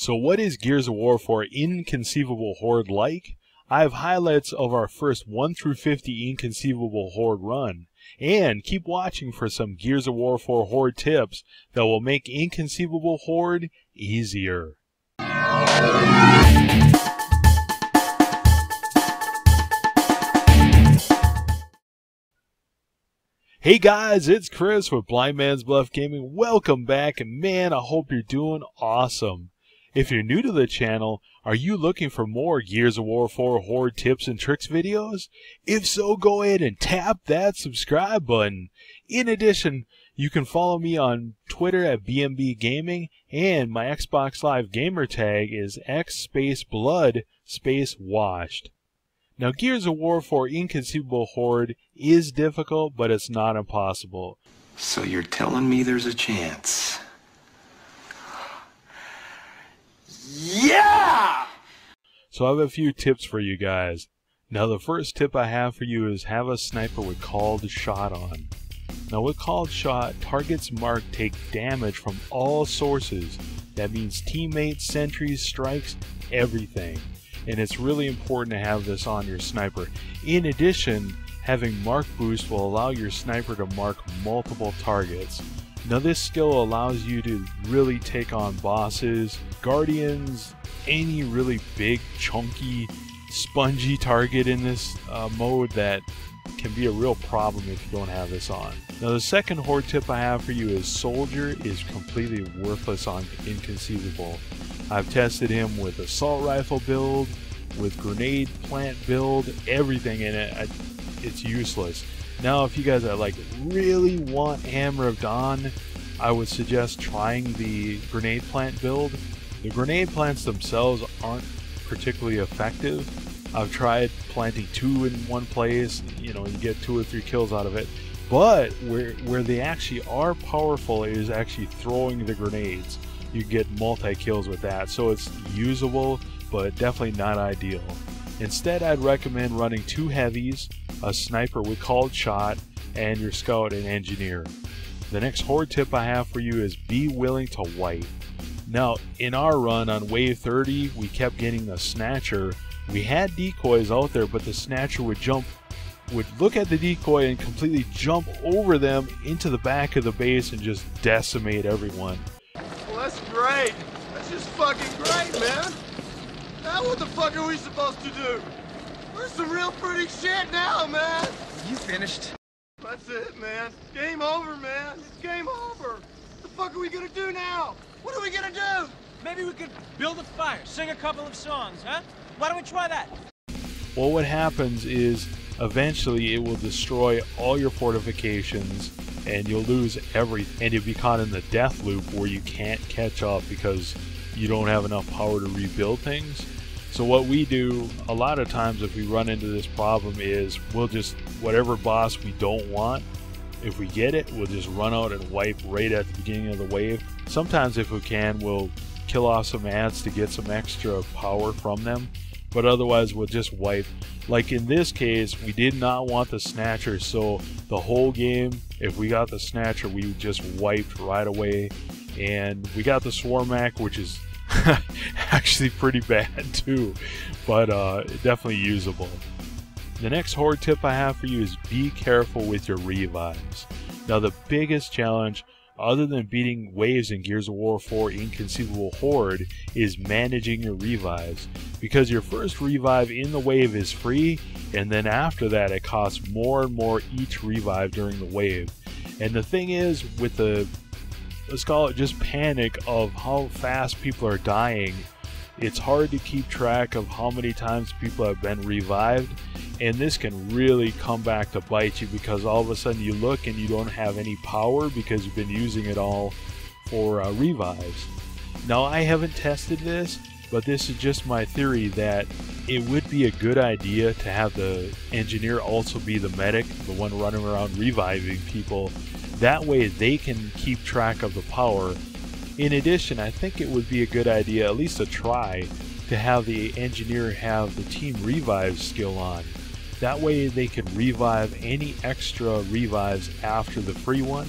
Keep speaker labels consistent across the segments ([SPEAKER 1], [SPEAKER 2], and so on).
[SPEAKER 1] So what is Gears of War for Inconceivable Horde like? I have highlights of our first 1 through 50 Inconceivable Horde run. And keep watching for some Gears of War 4 Horde tips that will make Inconceivable Horde easier. Hey guys, it's Chris with Blind Man's Bluff Gaming. Welcome back, and man, I hope you're doing awesome. If you're new to the channel, are you looking for more Gears of War 4 Horde tips and tricks videos? If so, go ahead and tap that subscribe button. In addition, you can follow me on Twitter at BMB Gaming, and my Xbox Live gamer tag is X_blood_washed. Now, Gears of War 4 Inconceivable Horde is difficult, but it's not impossible.
[SPEAKER 2] So you're telling me there's a chance? Yeah!
[SPEAKER 1] So I have a few tips for you guys. Now, the first tip I have for you is have a sniper with called shot on. Now, with called shot, targets marked take damage from all sources. That means teammates, sentries, strikes, everything. And it's really important to have this on your sniper. In addition, having mark boost will allow your sniper to mark multiple targets. Now, this skill allows you to really take on bosses, guardians, any really big, chunky, spongy target in this mode that can be a real problem if you don't have this on. Now, the second Horde tip I have for you is Soldier is completely worthless on Inconceivable. I've tested him with assault rifle build, with grenade plant build, everything in it. It's useless. Now, if you guys really want Hammer of Dawn, I would suggest trying the grenade plant build. The grenade plants themselves aren't particularly effective. I've tried planting 2 in one place, you get 2 or 3 kills out of it. But where they actually are powerful is actually throwing the grenades. You get multi-kills with that, so it's usable, but definitely not ideal. Instead, I'd recommend running 2 heavies, a sniper with called shot, and your scout and engineer. The next Horde tip I have for you is be willing to wipe. Now, in our run on wave 30, we kept getting the Snatcher. We had decoys out there, but the Snatcher would look at the decoy and completely jump over them into the back of the base and just decimate everyone.
[SPEAKER 3] Well, that's great. That's just fucking great, man. Now what the fuck are we supposed to do? We're some real pretty shit now, man.
[SPEAKER 4] You finished?
[SPEAKER 3] That's it, man. Game over, man. It's game over. What the fuck are we gonna do now? What are we gonna do?
[SPEAKER 4] Maybe we could build a fire, sing a couple of songs, huh? Why don't we try that?
[SPEAKER 1] Well, what happens is eventually it will destroy all your fortifications and you'll lose everything, and you'll be caught in the death loop where you can't catch up because you don't have enough power to rebuild things. So what we do a lot of times if we run into this problem is we'll just, whatever boss we don't want, if we get it, we'll just run out and wipe right at the beginning of the wave. Sometimes if we can, we'll kill off some ants to get some extra power from them, but otherwise we'll just wipe. Like in this case, we did not want the Snatcher, so the whole game, if we got the Snatcher, we just wiped right away. And we got the Swarmak, which is actually pretty bad too, but definitely usable. The next Horde tip I have for you is be careful with your revives. Now, the biggest challenge, other than beating waves in Gears of War 4 Inconceivable Horde, is managing your revives. Because your first revive in the wave is free, and then after that it costs more and more each revive during the wave. And the thing is, with the, let's call it just panic of how fast people are dying, it's hard to keep track of how many times people have been revived. And this can really come back to bite you because all of a sudden you look and you don't have any power because you've been using it all for revives. Now, I haven't tested this, but this is just my theory that it would be a good idea to have the engineer also be the medic, the one running around reviving people. That way they can keep track of the power. In addition, I think it would be a good idea, at least to try, to have the engineer have the team revive skill on. That way they can revive any extra revives after the free one,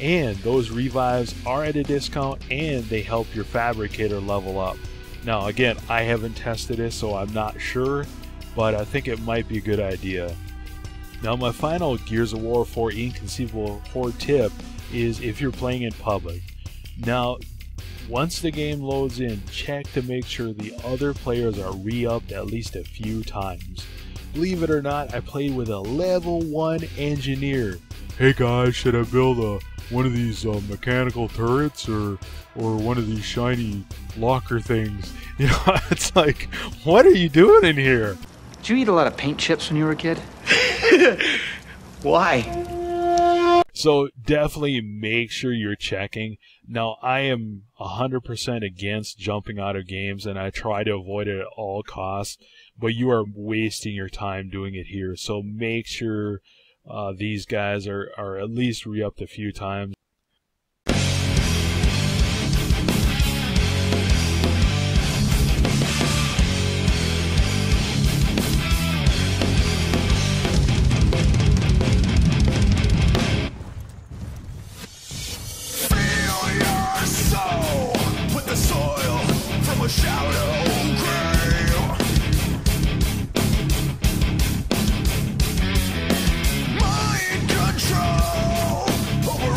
[SPEAKER 1] and those revives are at a discount and they help your fabricator level up. Now again, I haven't tested it, so I'm not sure, but I think it might be a good idea. Now my final Gears of War 4 Inconceivable Horde tip is if you're playing in public. Now once the game loads in, check to make sure the other players are re-upped at least a few times. Believe it or not, I played with a level 1 engineer. Hey guys, should I build one of these mechanical turrets or one of these shiny locker things? You know, it's like, what are you doing in here?
[SPEAKER 5] Did you eat a lot of paint chips when you were a kid?
[SPEAKER 2] Why?
[SPEAKER 1] So definitely make sure you're checking. Now I am 100% against jumping out of games, and I try to avoid it at all costs, but you are wasting your time doing it here. So make sure these guys are at least re-upped a few times.
[SPEAKER 6] Mind control over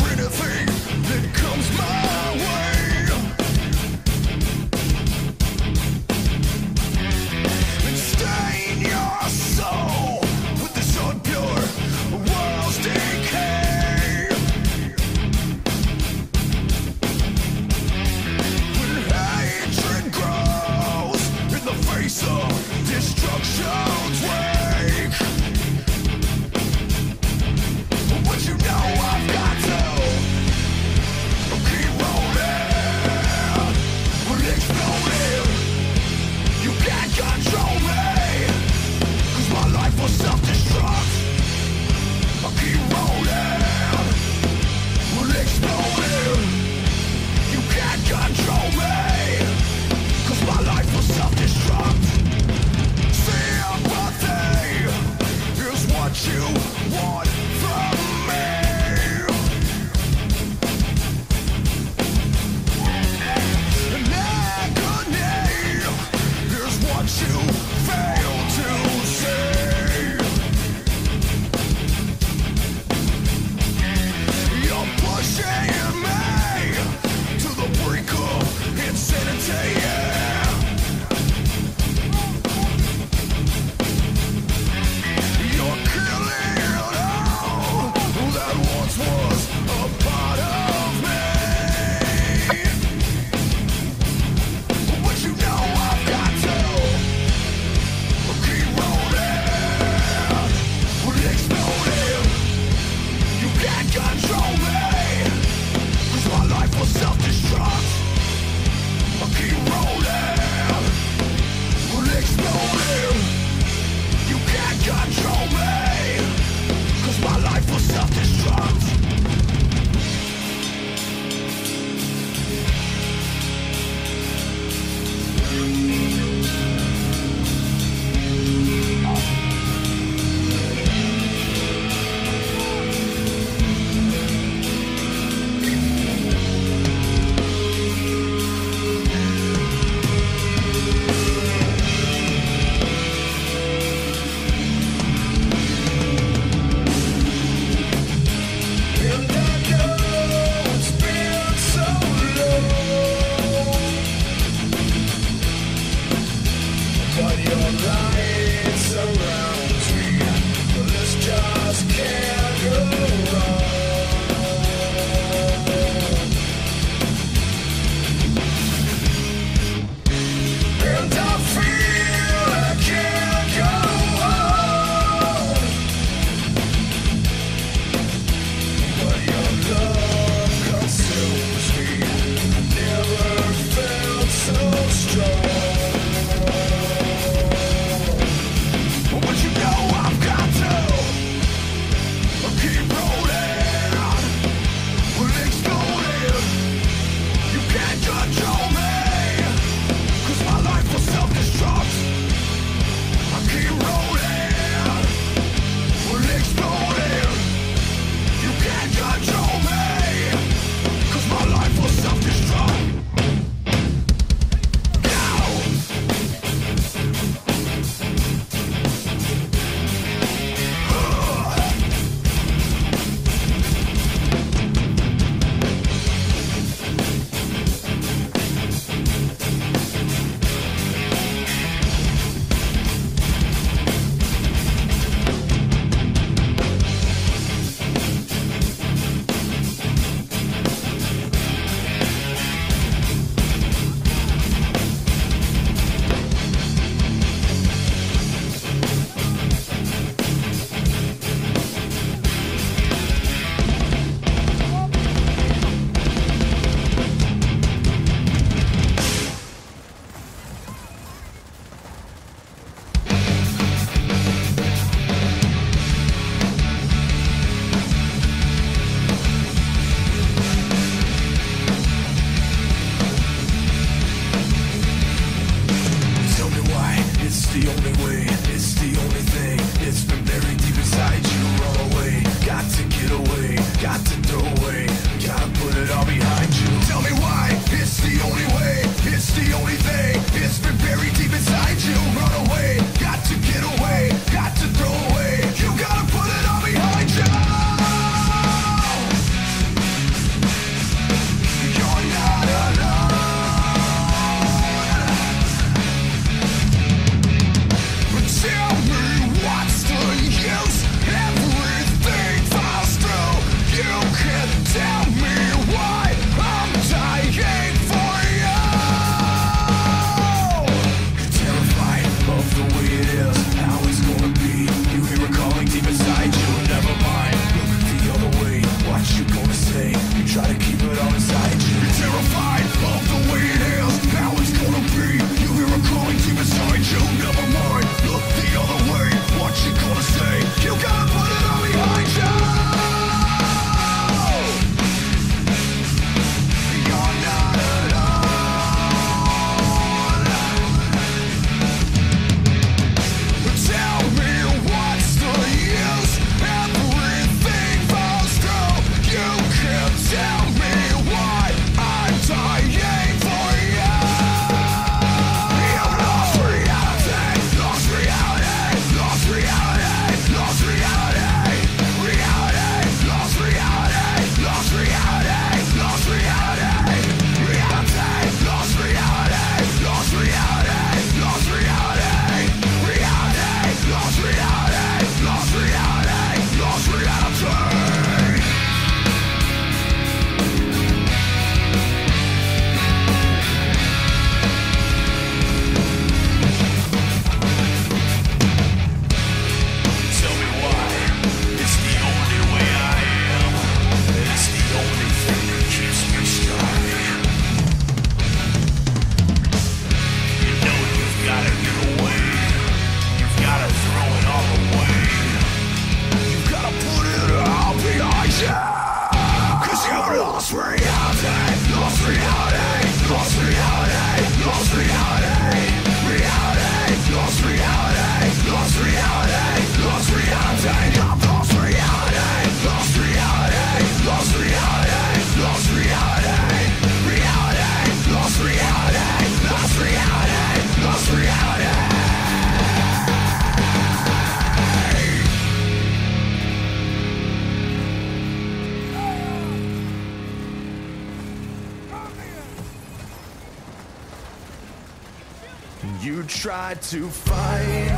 [SPEAKER 6] You tried to find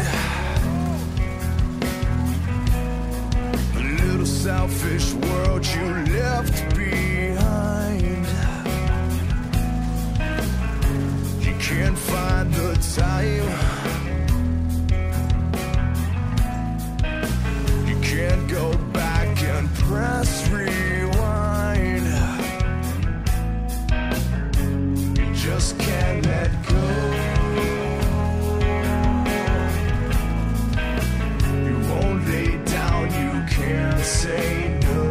[SPEAKER 6] the little selfish world you left behind. You can't find the time, you can't go back and press rewind. You just can't let go. Say no.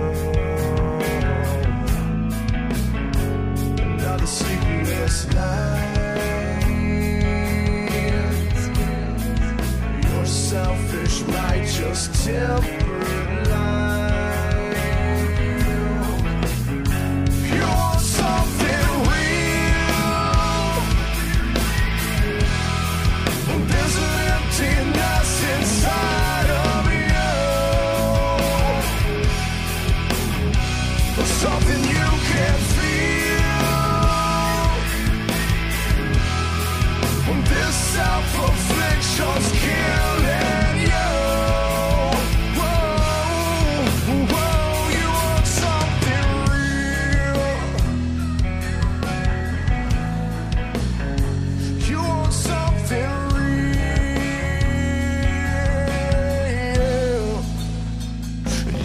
[SPEAKER 6] Another sleepless night. Your selfish, righteous tempered life. You want something real. There's an emptiness inside of you. Something you can't feel. This self-affliction's killing you. Whoa, whoa, you want something real. You want something real.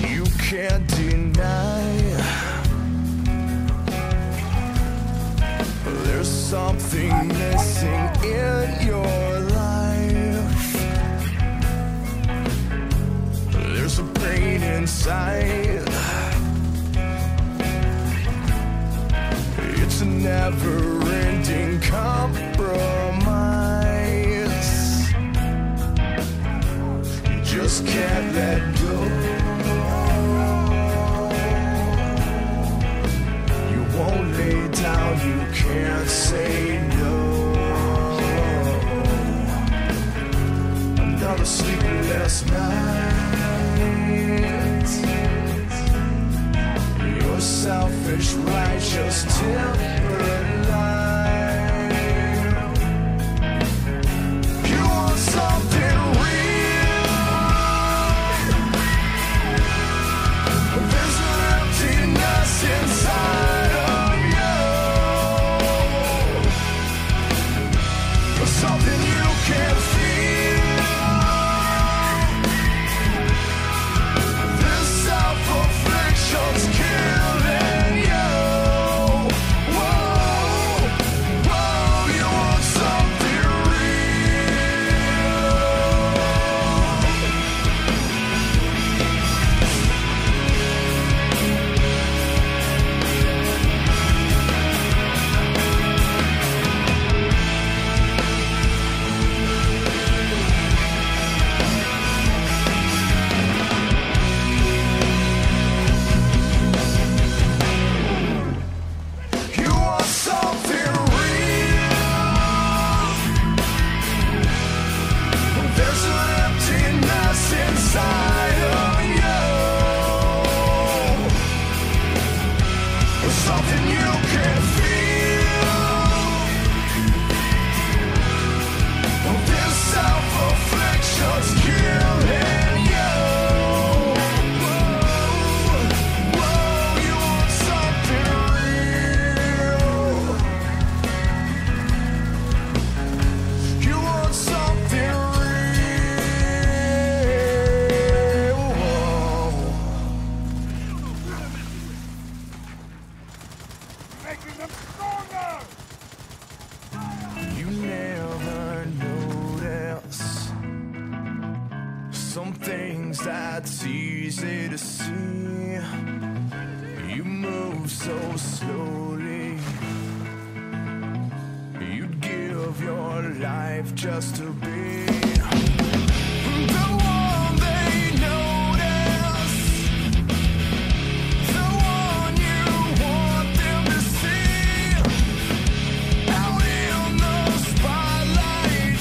[SPEAKER 6] You can't deny something missing in your life. There's a pain inside. It's a never-ending compromise. You just can't let go. You won't lay down, you can't say no. Another sleepless night. Your selfish, righteous tempered life. You want something real. There's an emptiness inside of you. Something you can't feel. This self-affliction's killing you. Whoa, whoa, you want something that's easy to see. You move so slowly. You'd give your life just to be the one they notice, the one you want them to see. Out in the spotlight,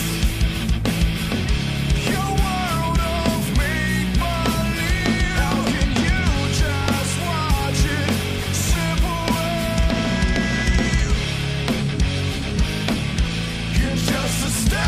[SPEAKER 6] your world of make-believe. How can you just watch it slip away? You're just a step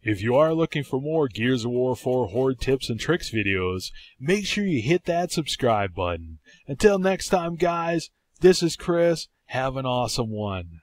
[SPEAKER 1] If you are looking for more Gears of War 4 Horde tips and tricks videos, make sure you hit that subscribe button. Until next time, guys, this is Chris. Have an awesome one.